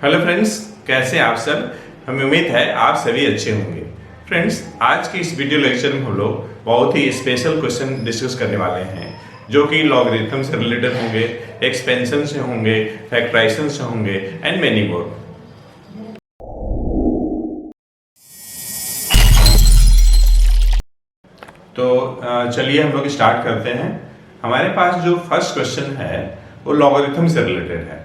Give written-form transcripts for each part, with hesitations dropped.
Hello friends, कैसे आप सब। हमें उम्मीद है आप सभी अच्छे होंगे। फ्रेंड्स, आज की इस वीडियो लेक्चर में हम लोग बहुत ही स्पेशल क्वेश्चन डिस्कस करने वाले हैं जो कि लॉगरिथम से रिलेटेड होंगे, एक्सपेंशन से होंगे, फैक्टराइजेशन से होंगे एंड मेनी मोर। तो चलिए हम लोग स्टार्ट करते हैं। हमारे पास जो फर्स्ट क्वेश्चन है वो लॉगरिथम से रिलेटेड है।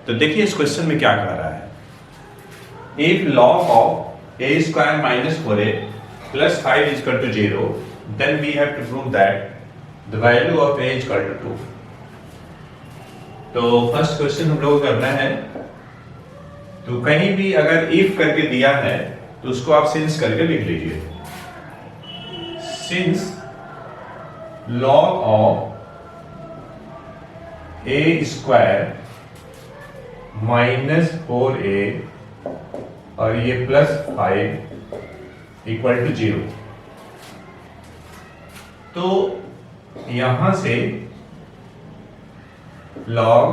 तो देखिए इस क्वेश्चन में क्या कह रहा है। If log of a square minus 4a plus 5 is equal to 0, then we have to prove that the value of a is equal to 2. तो फर्स्ट क्वेश्चन हम लोग करना है। तो कहीं भी अगर if करके दिया है तो उसको आप सिंस करके लिख लीजिए। Since log of a square minus 4a और ये प्लस 5 इक्वल टू 0। तो यहां से log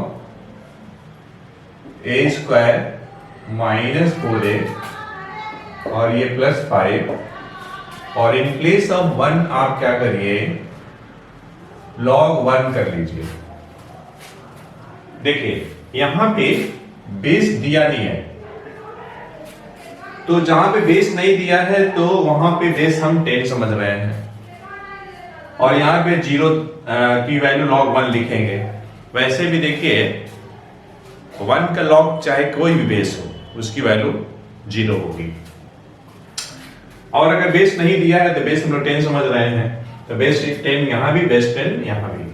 a square minus 4a और ये प्लस 5 और इन प्लेस ऑफ 1 आप क्या करिए, log 1 कर लीजिए। देखिए यहां पे बेस दिया नहीं है, तो जहां पे बेस नहीं दिया है तो वहां पे बेस हम 10 समझ रहे हैं और यहां पे 0 की वैल्यू log 1 लिखेंगे। वैसे भी देखिए 1 का log चाहे कोई भी बेस हो उसकी वैल्यू 0 होगी। और अगर बेस नहीं दिया है तो बेस हम लोग 10 समझ रहे हैं, तो बेस 10 यहां भी, बेस 10 यहां भी।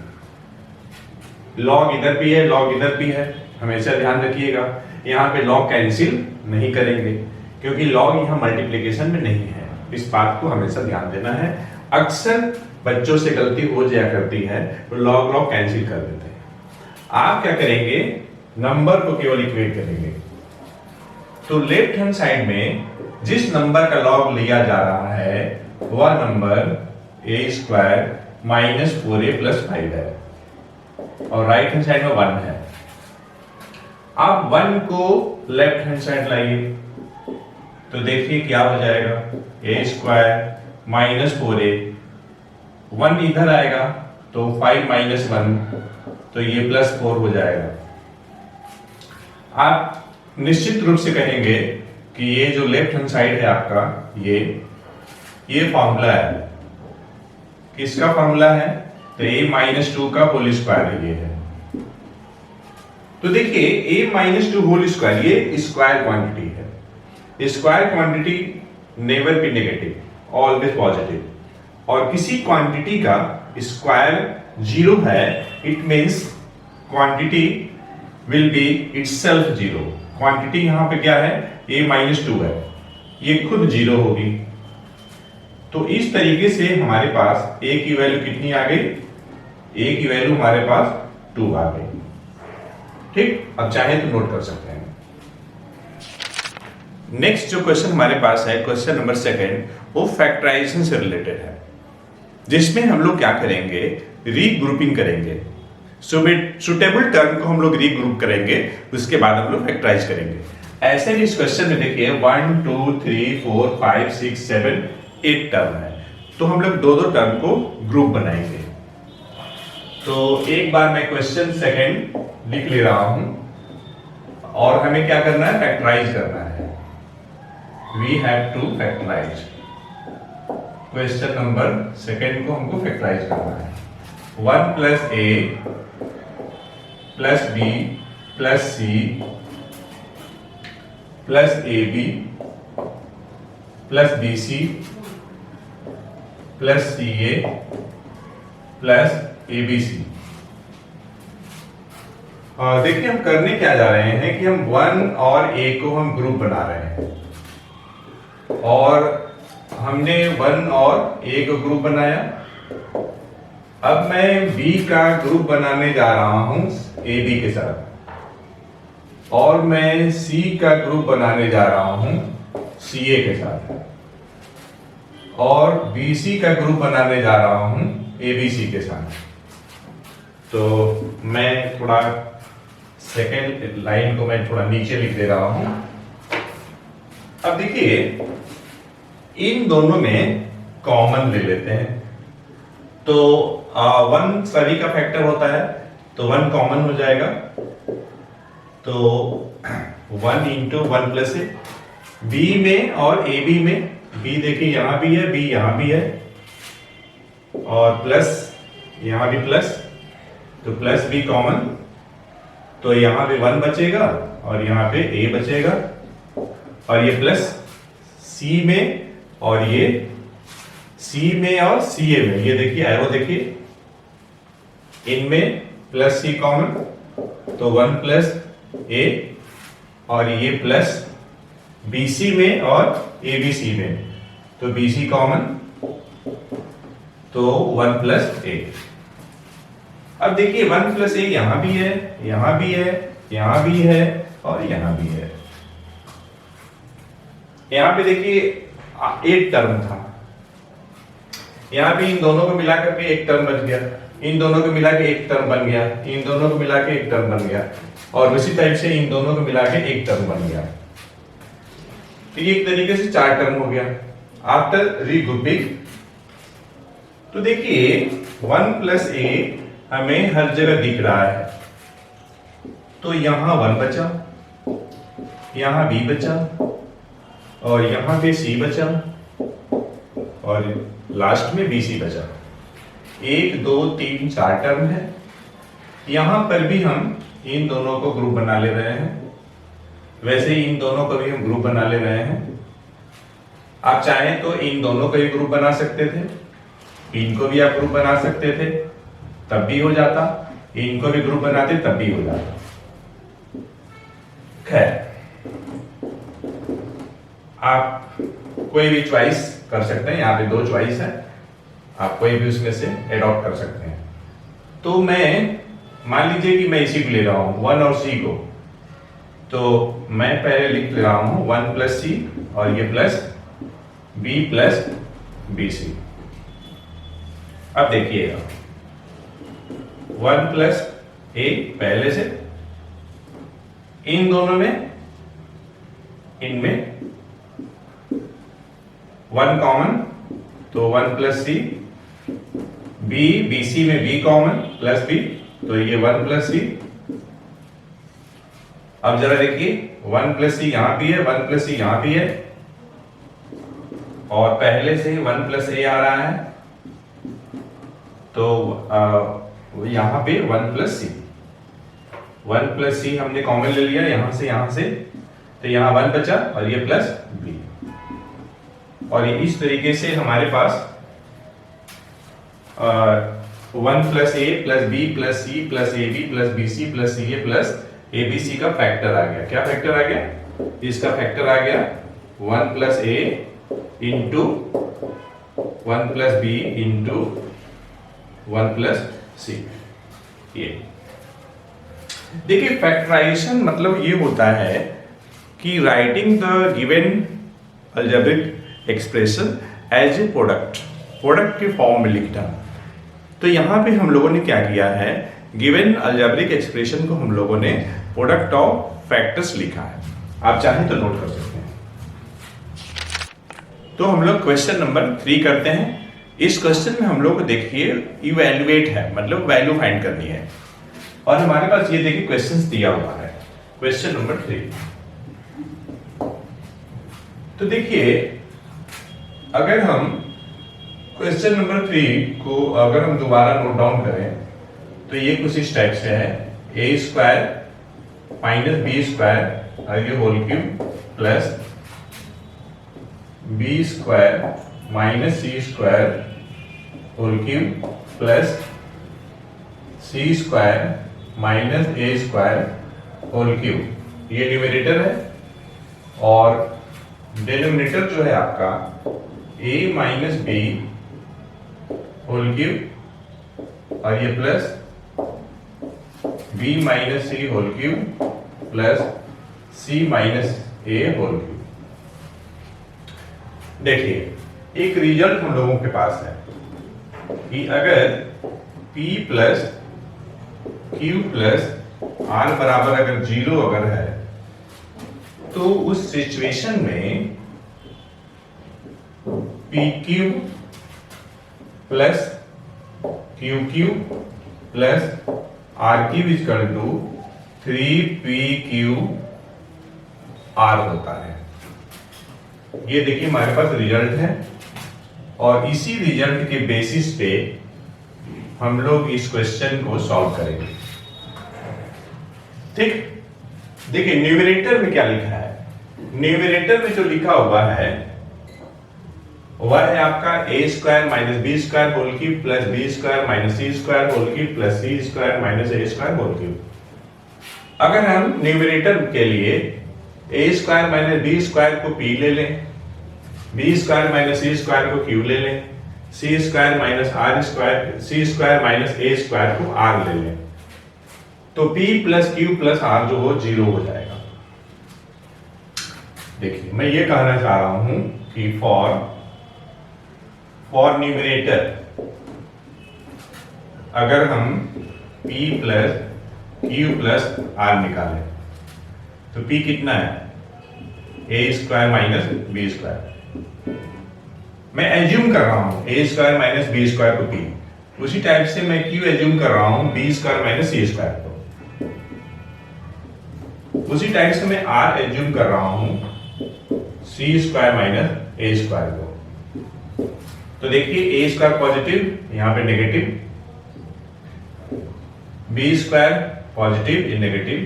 log इधर भी है, log इधर भी है, हमेशा ध्यान रखिएगा। यहां पे log कैंसिल नहीं करेंगे क्योंकि log यहाँ मल्टीप्लिकेशन में नहीं है। इस बात को हमेशा ध्यान देना है। अक्सर बच्चों से गलती हो जाया करती है तो log कैंसिल कर देते हैं। आप क्या करेंगे, नंबर को केवल इक्वेट करेंगे। तो लेफ्ट हैंड साइड में जिस नंबर का log लिया जा रहा है वह number a square minus 4a plus 5 है और राइट हैंड साइड में 1 है। आप 1 को लेफ्ट हैंड साइड लाइए तो देखिए क्या हो जाएगा, a स्क्वायर माइनस 4a, 1 इधर आएगा तो 5 माइनस 1 तो ये प्लस 4 हो जाएगा। आप निश्चित रूप से कहेंगे कि ये जो लेफ्ट हैंड साइड है आपका, ये फॉर्मूला है। किसका फॉर्मूला है, तो a माइनस 2 का होल स्क्वायर ये है। तो देखिए a माइनस 2 होल स्क्वायर ये स्क्वायर क्वांटिटी है। Square quantity never be negative, always positive. और किसी क्वांटिटी का स्क्वायर 0 है, it means quantity will be itself 0। Quantity यहां पे क्या है, a माइनस 2 है, ये खुद 0 होगी। तो इस तरीके से हमारे पास a की वैल्यू कितनी आ गई, a की वैल्यू हमारे पास 2 आ गई। ठीक, अब चाहे तो नोट कर सकते हैं। नेक्स्ट जो क्वेश्चन हमारे पास है, क्वेश्चन नंबर 2, वो फैक्टराइजेशन से रिलेटेड है, जिसमें हम लोग क्या करेंगे, रीग्रुपिंग करेंगे। सुटेबल टर्म को हम लोग रीग्रुप करेंगे, उसके बाद हम लोग फैक्टराइज करेंगे। ऐसे भी इस क्वेश्चन में देखिए 1 2 3 4 5 6 7 8 टर्म है, तो हम लोग दो टर्म को ग्रुप बनाएंगे। तो एक बार मैं क्वेश्चन 2 लिख ले रहा हूं और हमें क्या करना है, फैक्टराइज करना है। We have to factorize। Question number 2 को हमको फैक्टराइज करना है। 1 plus a plus b plus c plus ab plus bc plus ca plus abc। देखिए हम करने क्या जा रहे हैं कि हम 1 और a को हम ग्रुप बना रहे हैं और हमने 1 और a को ग्रुप बनाया। अब मैं b का ग्रुप बनाने जा रहा हूं ab के साथ और मैं c का ग्रुप बनाने जा रहा हूं ca के साथ और bc का ग्रुप बनाने जा रहा हूं abc के साथ। तो मैं थोड़ा सेकेंड लाइन को मैं थोड़ा नीचे लिख दे रहा हूं। अब देखिए इन दोनों में कॉमन ले लेते हैं, तो 1 सभी का फैक्टर होता है, तो 1 कॉमन हो जाएगा, तो 1 इंटू 1 प्लस ए। बी में और ए बी में, बी देखिए यहां भी है, बी यहां भी है, और प्लस यहां भी प्लस, तो प्लस बी कॉमन, तो यहां पे 1 बचेगा और यहां पे ए बचेगा, और ये प्लस सी में और ये सी में और सी ए में, ये देखिए एरो देखिए, इनमें प्लस सी कॉमन, तो 1 प्लस ए, और ये प्लस बीसी में और एबीसी में, तो बीसी कॉमन, तो 1 प्लस ए। अब देखिए 1 प्लस ए यहां भी है, यहां भी है, यहां भी है और यहां भी है। यहां पे देखिए एक टर्म था, यहां पे इन दोनों को मिला करके एक टर्म बच गया, इन दोनों को मिला के एक टर्म बन गया, इन दोनों को मिला के एक टर्म बन गया, और उसी टाइप से इन दोनों को मिला के एक टर्म बन गया। तो ये एक तरीके से 4 टर्म हो गया आफ्टर रीग्रुपिंग। तो देखिए 1 प्लस ए हमें हर जगह दिख रहा है, तो यहां 1 बचा, यहां बी बचा, और यहां पे सी बचा, और लास्ट में बीसी बचा। 1 2 3 4 टर्म है। यहां पर भी हम इन दोनों को ग्रुप बना ले रहे हैं, वैसे ही इन दोनों को भी हम ग्रुप बना ले रहे हैं। आप चाहें तो इन दोनों को भी ग्रुप बना सकते थे, इनको भी आप ग्रुप बना सकते थे, तब भी हो जाता, इनको भी ग्रुप बनाते तब भी हो जाता। खैर, आप कोई भी चॉइस कर सकते हैं, यहाँ पे 2 चॉइस है, आप कोई भी उसमें से एडॉप्ट कर सकते हैं। तो मैं मान लीजिए कि मैं इसी को ले रहा हूं 1 और सी को, तो मैं पहले लिख रहा हूं 1 प्लस सी, और ये plus B plus B C. अब देखिएगा 1 प्लस ए पहले से, इन दोनों में, इनमें 1 कॉमन, तो 1 प्लस सी, बी बीसी में बी कॉमन प्लस बी, तो ये 1 प्लस सी। अब जरा देखिए 1 प्लस सी यहां भी है, 1 प्लस सी यहां भी है, और पहले से ही 1 प्लस ए आ रहा है, तो यहां पे 1 प्लस सी, 1 प्लस सी हमने कॉमन ले लिया यहां से, तो यहां 1 बचा और ये प्लस बी, और ये इस तरीके से हमारे पास 1 plus A plus B plus C plus A B plus B C plus C A plus A B C का फैक्टर आ गया। क्या फैक्टर आ गया? इसका फैक्टर आ गया 1 plus A into 1 plus B into 1 plus C. ये देखिए फैक्टराइजेशन मतलब ये होता है कि writing the given algebraic expression as a product के फॉर्म में लिखना। तो यहां पे हम लोगों ने क्या किया है, गिवन अलजेब्रिक एक्सप्रेशन को हम लोगों ने प्रोडक्ट ऑफ फैक्टर्स लिखा है। आप चाहें तो नोट कर सकते हैं। तो हम लोग क्वेश्चन नंबर 3 करते हैं। इस क्वेश्चन में हम लोग को देखिए इवैल्यूएट है, मतलब वैल्यू फाइंड करनी है, और हमारे पास ये देखिए क्वेश्चंस दिया हुआ है। क्वेश्चन नंबर 3, तो देखिए अगर हम क्वेश्चन नंबर 3 को अगर हम दोबारा नोट डाउन करें तो ये कुछ इस टाइप से है, A square minus B square और ये whole cube plus B square minus C square whole cube plus C square minus A square whole cube. ये न्यूमरेटर है, और डिनोमिनेटर जो है आपका a minus B whole cube और ये plus b minus C whole cube plus c minus a whole cube. देखिए एक रिजल्ट हम लोगों के पास है कि अगर p plus q plus r बराबर अगर 0 अगर है तो उस सिचुएशन में PQ plus QQ plus RQ equal to 3PQ R होता है। ये देखिए हमारे पास रिजल्ट है और इसी रिजल्ट के बेसिस पे हम लोग इस क्वेश्चन को सॉल्व करेंगे। ठीक, देखिए न्यूमरेटर में क्या लिखा है। न्यूमरेटर में जो लिखा हुआ है वह है आपका A square minus B square whole cube plus B square minus C square whole cube plus C square minus A square whole cube. अगर हम न्यूमरेटर के लिए A square minus B square को पी ले लें, B square minus C square को Q ले लें, C square minus R square C square minus A square को आर ले लें, तो P plus Q plus are जो हो 0 हो जाएगा। देखिए मैं ये कहना चाह रहा हूं कि फॉर न्यूमरेटर अगर हम p plus Q plus R निकालें तो p कितना है, A square minus B square. मैं एज्यूम कर रहा हूं A square minus B square को p, उसी टाइप से मैं q एज्यूम कर रहा हूं B square minus C square को, उसी टाइप से मैं r एज्यूम कर रहा हूं सी स्क्वायर माइनस ए स्क्वायर को। तो देखिए ए स्क्वायर पॉजिटिव, यहां पे नेगेटिव, बी स्क्वायर पॉजिटिव ये नेगेटिव,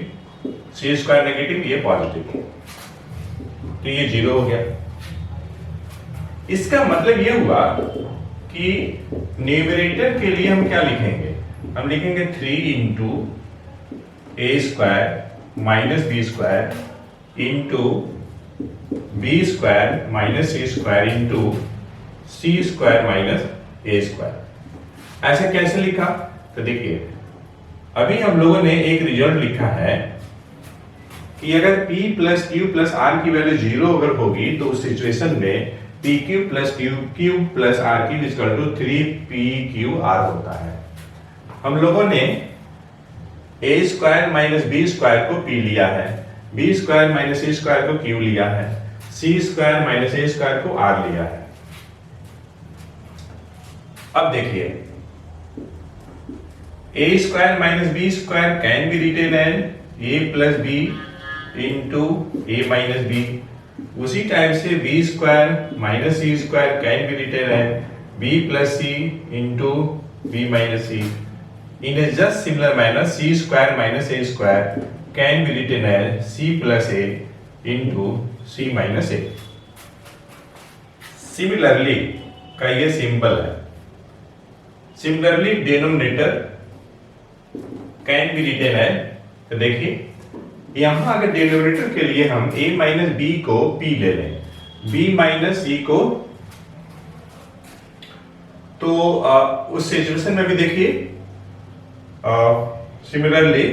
सी स्क्वायर नेगेटिव ये पॉजिटिव, तो ये 0 हो गया। इसका मतलब ये हुआ कि न्यूमरेटर के लिए हम क्या लिखेंगे, हम लिखेंगे 3 into A square minus B square into B square minus C square into C square minus A square. ऐसे कैसे लिखा, तो देखिए अभी हम लोगों ने एक रिजल्ट लिखा है कि अगर p plus Q plus R की वैल्यू 0 अगर होगी तो उस सिचुएशन में P Q plus Q plus R Q equal to 3PQR होता है। हम लोगों ने A square minus B square को p लिया है, B square minus C square को q लिया है, C square minus A square को r लिया है। अब देखिए A square minus B square can be written as a plus B into A minus B, उसी टाइप से B square minus C square can be written as B plus C into B minus C. In a just similar manner C square minus A square can be written as C plus A into C minus A. Similarly का ये symbol है। Similarly denominator can be written है, तो देखिए यहां अगर denominator के लिए हम a माइनस बी को p ले लें, b माइनस सी को, तो उस सिचुएशन में भी देखिए सिमिलरली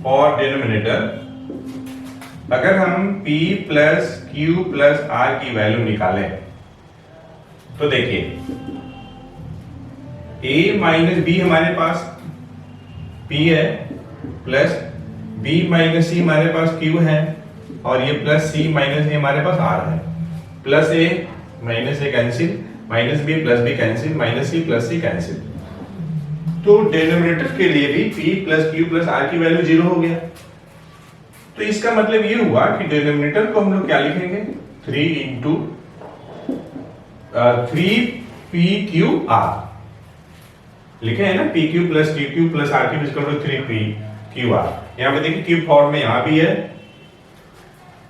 फॉर डिनोमिनेटर अगर हम p plus Q plus R की वैल्यू निकालें तो देखिए a माइनस बी हमारे पास p है, प्लस b माइनस सी हमारे पास q है, और ये प्लस c माइनस ए हमारे पास r है, plus a minus A cancel, minus b plus b cancel, minus c plus c cancel. तो डिनोमिनेटर के लिए भी p plus q plus r की वैल्यू 0 हो गया। तो इसका मतलब ये हुआ कि डिनोमिनेटर को हम लोग क्या लिखेंगे, 3 इंटू 3PQR लिखे हैं ना, PQ plus QQ plus RQ equal to 3PQR। यहाँ पे देखिए क्यूब फॉर्म में यहाँ भी है,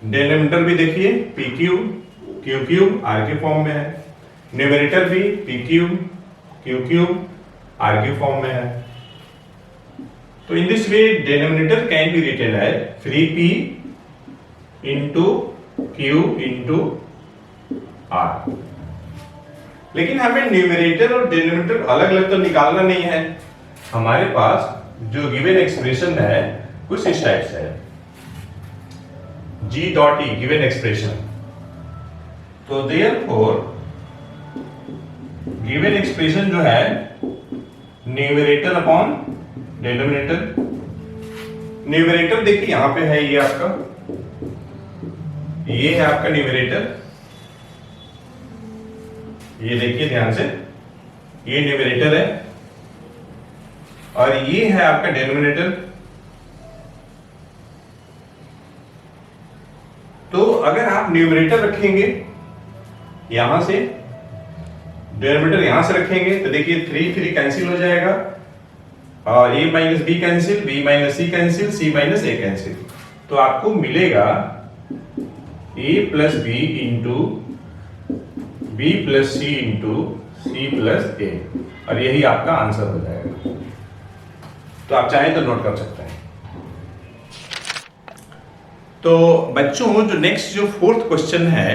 डिनोमिनेटर भी देखिए PQ QQ RQ फॉर्म में है, न्यूमरेटर भी PQ QQ RQ फॉर्म में है। तो in this way denominator can be written as 3P into Q into R। लेकिन हमें न्यूमरेटर और डिनोमिनेटर अलग अलग तो निकालना नहीं है, हमारे पास जो गिवन एक्सप्रेशन है कुछ इस टाइप से है, G dot E given expression. तो देयरफॉर गिवन एक्सप्रेशन जो है न्यूमरेटर अपॉन डिनोमिनेटर। न्यूमरेटर देखिए यहां पे है, ये आपका, ये है आपका न्यूमरेटर, ये देखिए ध्यान से, ये न्यूमरेटर है और ये है आपका डिनोमिनेटर। तो अगर आप न्यूमरेटर रखेंगे यहां से, डिनोमिनेटर यहां से रखेंगे तो देखिए 3 3 कैंसिल हो जाएगा और a minus B cancel, b minus C cancel, c minus A cancel. तो आपको मिलेगा a plus B into B plus C into C plus A, और यही आपका आंसर हो जाएगा। तो आप चाहें तो नोट कर सकते हैं। तो बच्चों जो नेक्स्ट जो 4th क्वेश्चन है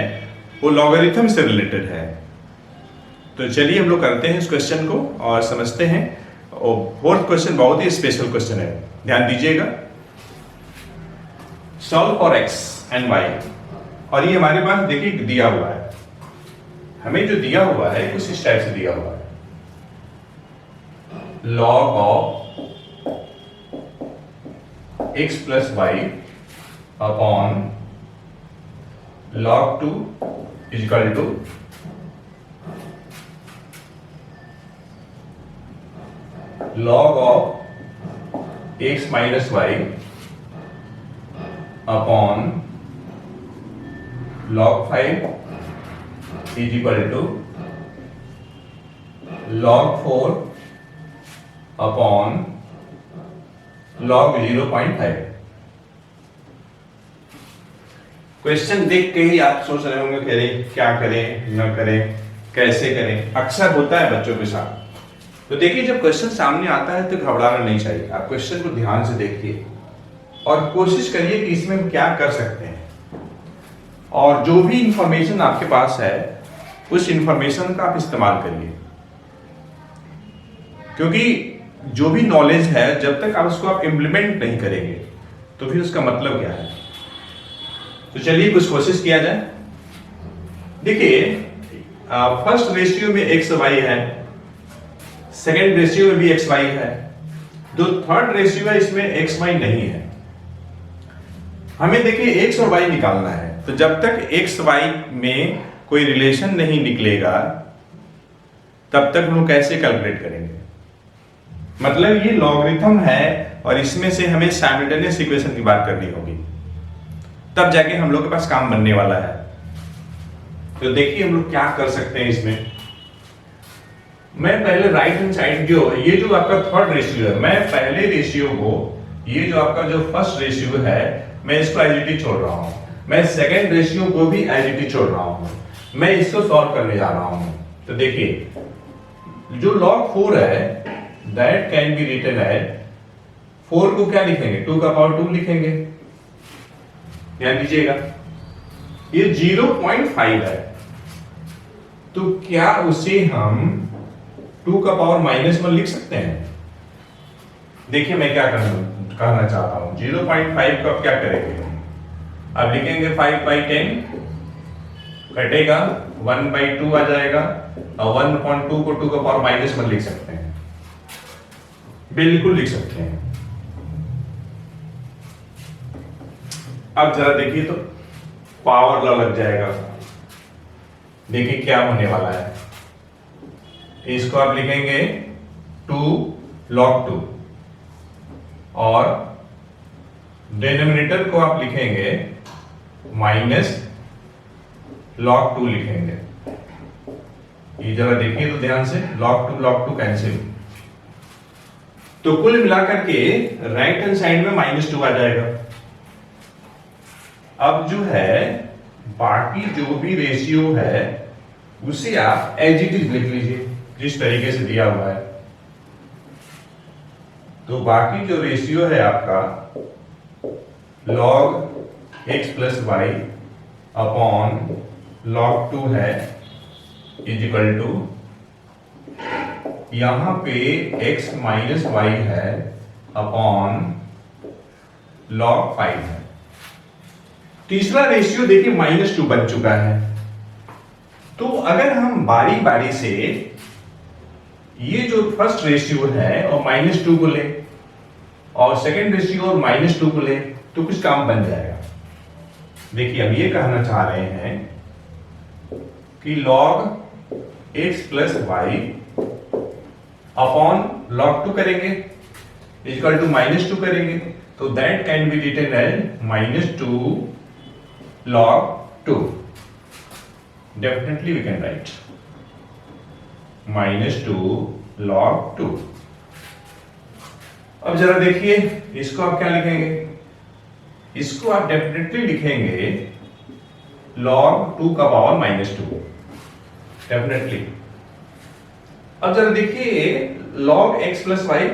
वो लॉगरिथम से रिलेटेड है। तो चलिए हम लोग करते हैं इस क्वेश्चन को और समझते हैं। और 4th क्वेश्चन बहुत ही स्पेशल क्वेश्चन है, ध्यान दीजिएगा। Solve for x and y, और ये हमारे पास देखिए दिया हुआ है, हमें जो दिया हुआ है कुछ इस टाइप से दिया हुआ है, log of x plus Y upon log 2 is equal to log of x minus Y upon log 5 is equal to log 4 upon log 0.5। Question देख के ही आप सोच रहे होंगे कि क्या करें न करें, कैसे करें। अक्सर होता है बच्चों के साथ। तो देखिए जब क्वेश्चन सामने आता है तो घबराना नहीं चाहिए, आप क्वेश्चन को ध्यान से देखिए और कोशिश करिए कि इसमें हम क्या कर सकते हैं, और जो भी इंफॉर्मेशन आपके पास है उस इंफॉर्मेशन का आप इस्तेमाल करिए। क्योंकि जो भी नॉलेज है जब तक आप उसको आप इम्प्लीमेंट नहीं करेंगे तो फिर उसका मतलब क्या है। तो चलिए कुछ कोशिश किया जाए। देखिए फर्स्ट रेशियो में एक्स वाई है, सेकेंड रेशियो में भी एक्स वाई है, जो थर्ड रेशियो है इसमें एक्स वाई नहीं है। हमें देखिए एक्स और वाई निकालना है, तो जब तक एक्स वाई में कोई रिलेशन नहीं निकलेगा तब तक हम कैसे कैलकुलेट करेंगे। मतलब ये लॉगरिथम है और इसमें से हमें साइमल्टेनियस इक्वेशन की बात करनी होगी, तब जाके हम लोग के पास काम बनने वाला है। तो देखिए हम लोग क्या कर सकते हैं इसमें। मैं पहले राइट हैंड साइड जो ये जो आपका थर्ड रेशियो है, मैं पहले रेशियो को, ये जो आपका जो फर्स्ट रेशियो है मैं इसको एज छोड़ रहा हूं, मैं सेकेंड रेशियो को भी एज छोड़ रहा हूं, मैं इसको सॉल्व करने जा रहा हूं। तो देखिए जो log 4 है that can be written as, 4 को क्या लिखेंगे 2 का पावर 2 लिखेंगे, ध्यान दीजिएगा। ये 0.5 है, तो क्या उसे हम 2 का पावर -1 लिख सकते हैं। देखिए मैं क्या कहना चाहता हूं, 0.5 को आप क्या करेंगे, अब लिखेंगे 5/10 कटेगा 1/2 आ जाएगा, और 1/2 को 2 का पावर -1 लिख सकते हैं, बिल्कुल लिख सकते हैं। अब जरा देखिए तो पावर लॉ लग जाएगा। देखिए क्या होने वाला है, इसको आप लिखेंगे 2 log 2 और डिनोमिनेटर को आप लिखेंगे -log 2 लिखेंगे। ये जरा देखिए तो ध्यान से, log 2 कैंसिल, तो कुल मिलाकर के राइट हैंड साइड में -2 आ जाएगा। अब जो है बाकी जो भी रेशियो है उसे आप एज इट इज लिख लीजिए जिस तरीके से दिया हुआ है। तो बाकी जो रेशियो है आपका log x plus Y upon log 2 है इज इक्वल टू, यहां पे x माइनस वाई है अपॉन log 5 है। तीसरा रेशियो देखिए -2 बन चुका है। तो अगर हम बारी बारी से ये जो फर्स्ट रेशियो है और -2 को ले और सेकेंड रेशियो और -2 को ले तो कुछ काम बन जाएगा। देखिए अब ये कहना चाह रहे हैं कि log x plus Y upon log 2 करेंगे इक्वल टू -2 करेंगे तो that can be written as -2 log 2। Definitely we can write -2 log 2। अब जरा देखिए इसको आप क्या लिखेंगे, इसको आप डेफिनेटली लिखेंगे log 2 का पावर -2 डेफिनेटली। अब जरा देखिए log x प्लस वाई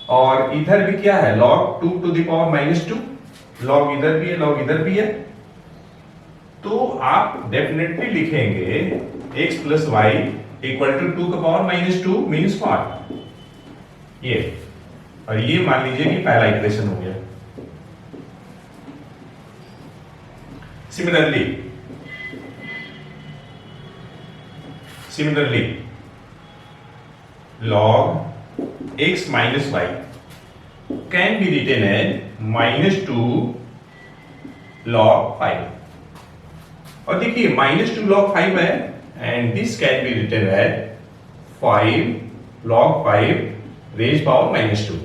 और इधर भी क्या है log 2 to the power -2, log इधर भी है log इधर भी है, तो आप डेफिनेटली लिखेंगे x plus Y equal to 2 का पावर -2 मीन्स व्हाट ये, और ये मान लीजिए कि पहला इक्वेशन हो गया। Similarly log x minus y can be written as -2 log 5। और देखिए -2 log 5 है and this can be written as 5 log 5 raise power -2।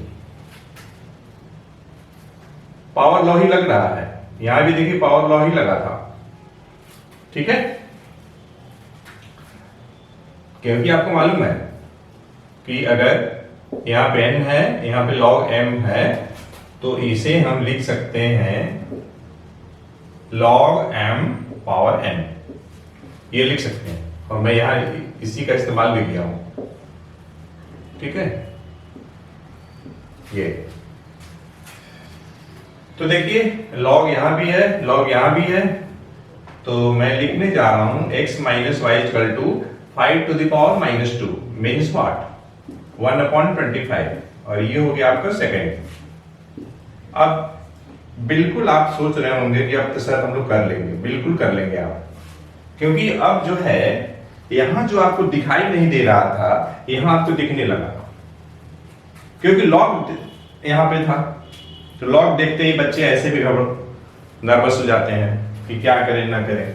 Power law ही लग रहा है, यहां भी देखिए पावर लॉ ही लगा था, ठीक है, क्योंकि आपको मालूम है कि अगर यहां पे n है यहां पे log m है तो इसे हम लिख सकते हैं log m पावर n, ये लिख सकते हैं, और मैं यहां इसी का इस्तेमाल भी किया हूं, ठीक है। ये तो देखिए log यहां भी है log यहां भी है, तो मैं लिखने जा रहा हूं x minus Y equal to 5 to the power -2 means what 1/25, और ये हो गया आपका सेकेंड। अब बिल्कुल आप सोच रहे होंगे कि अब तो सर हम लोग कर लेंगे, बिल्कुल कर लेंगे आप, क्योंकि अब जो है यहां जो आपको दिखाई नहीं दे रहा था यहां आपको दिखने लगा, क्योंकि लॉग यहां पे था, तो लॉग देखते ही बच्चे ऐसे भी नर्वस हो जाते हैं कि क्या करें ना करें।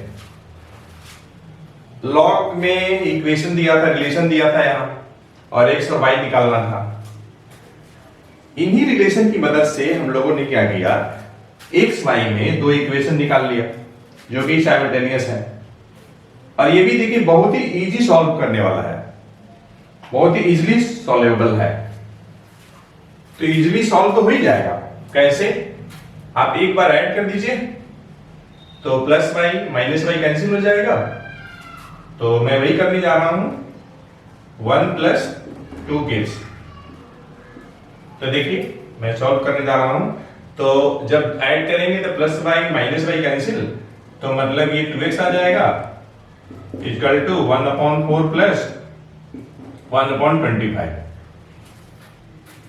लॉग में इक्वेशन दिया था, रिलेशन दिया था यहां, और x और y निकालना था। इन्हीं रिलेशन की मदद से हम लोगों ने क्या किया, x y में दो इक्वेशन निकाल लिया जो कि साइमल्टेनियस है, और ये भी देखिए बहुत ही इजी सॉल्व करने वाला है, बहुत ही इजीली सॉल्वेबल है, तो इजीली सॉल्व तो हो ही जाएगा। कैसे, आप एक बार ऐड कर दीजिए तो plus Y minus Y cancel हो जाएगा, तो मैं वही करने जा रहा हूं 1 + 2 गिव्स। तो देखिए मैं सॉल्व करने जा रहा हूं, तो जब ऐड करेंगे तो plus Y minus Y cancel, तो मतलब ये 2x आ जाएगा इक्वल टू 1/4 प्लस 1/25।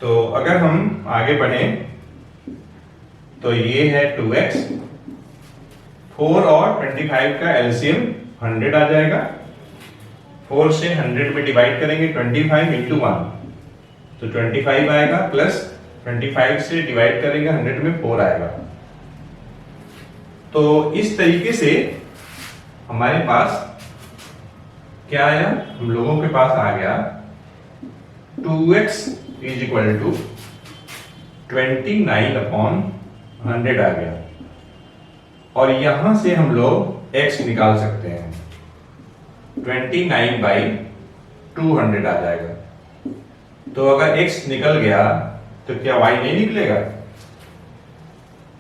तो अगर हम आगे बढ़ें तो ये है 2x, 4 और 25 का एलसीएम 100 आ जाएगा, 4 से 100 में डिवाइड करेंगे 25 इंटू 1 तो 25 आएगा, प्लस 25 से डिवाइड करेंगे 100 में 4 आएगा। तो इस तरीके से हमारे पास क्या आया, हम लोगों के पास आ गया 2x इज इक्वल टू 29/100 आ गया, और यहां से हम लोग x निकाल सकते हैं, 29/200 आ जाएगा। तो अगर x निकल गया तो क्या y नहीं निकलेगा?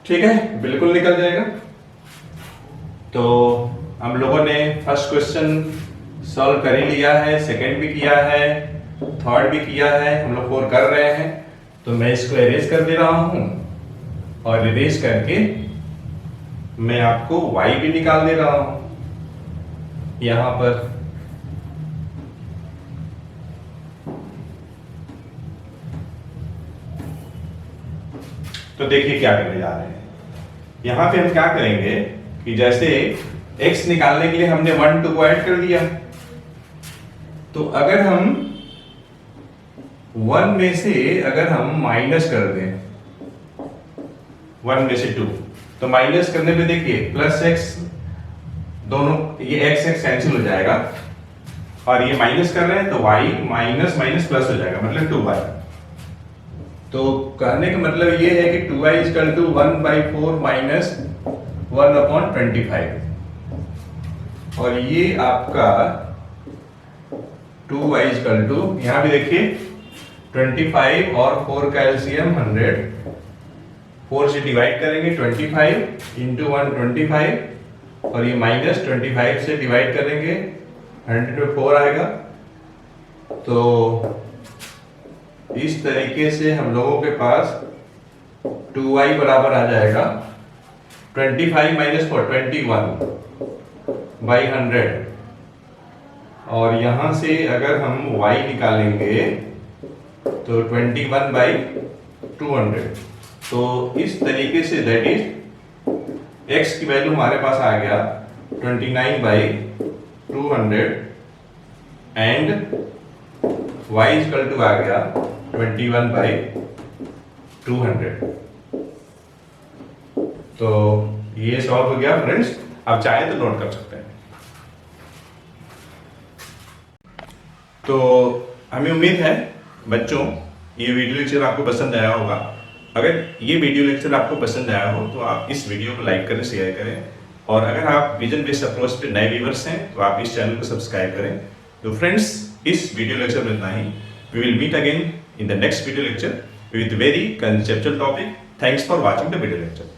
ठीक है, बिल्कुल निकल जाएगा। तो हम लोगों ने फर्स्ट क्वेश्चन सॉल्व कर ही लिया है, सेकंड भी किया है, थर्ड भी किया है, हम लोग 4 कर रहे हैं। तो मैं इसको इरेज कर दे रहा हूं, और इरेज करके मैं आपको y भी निकाल दे रहा हूं यहां पर। तो देखिए क्या करने जा रहे हैं, यहां पे हम क्या करेंगे कि जैसे x निकालने के लिए हमने 1 2 को ऐड कर दिया, तो अगर हम 1 में से अगर हम माइनस कर दें 1 में से 2, तो माइनस करने पे देखिए प्लस एक्स, दोनों ये एक्स एक्स कैंसिल हो जाएगा और ये माइनस कर रहे हैं तो y माइनस माइनस प्लस हो जाएगा, मतलब 2y। तो कहने का मतलब ये है कि 2y इक्वल टू 1/4 माइनस 1/25, और ये आपका 2y इक्वल टू, यहां भी देखिए 25 और 4 का एलसीएम 100, 4 से डिवाइड करेंगे 25 इंटू 125, और ये माइनस 25 से डिवाइड करेंगे 100 में 4 आएगा। तो इस तरीके से हम लोगों के पास 2y बराबर आ जाएगा 25 माइनस 4 21/100, और यहां से अगर हम y निकालेंगे तो 21/200। तो इस तरीके से दैट इज x की वैल्यू हमारे पास आ गया 29/200 एंड y इक्वल टू आ गया 21/200। तो ये सॉल्व हो गया फ्रेंड्स, आप चाहे तो नोट कर सकते हैं। तो हमें उम्मीद है बच्चों ये वीडियो लेक्चर आपको पसंद आया होगा। अगर ये वीडियो लेक्चर आपको पसंद आया हो तो आप इस वीडियो को लाइक करें, शेयर करें, और अगर आप विजन बेस्ड अप्रोच पे नए व्यूअर्स हैं तो आप इस चैनल को सब्सक्राइब करें। तो फ्रेंड्स इस वीडियो लेक्चर में इतना ही। We will meet again in the next video lecture with very conceptual topic. Thanks for watching the video lecture.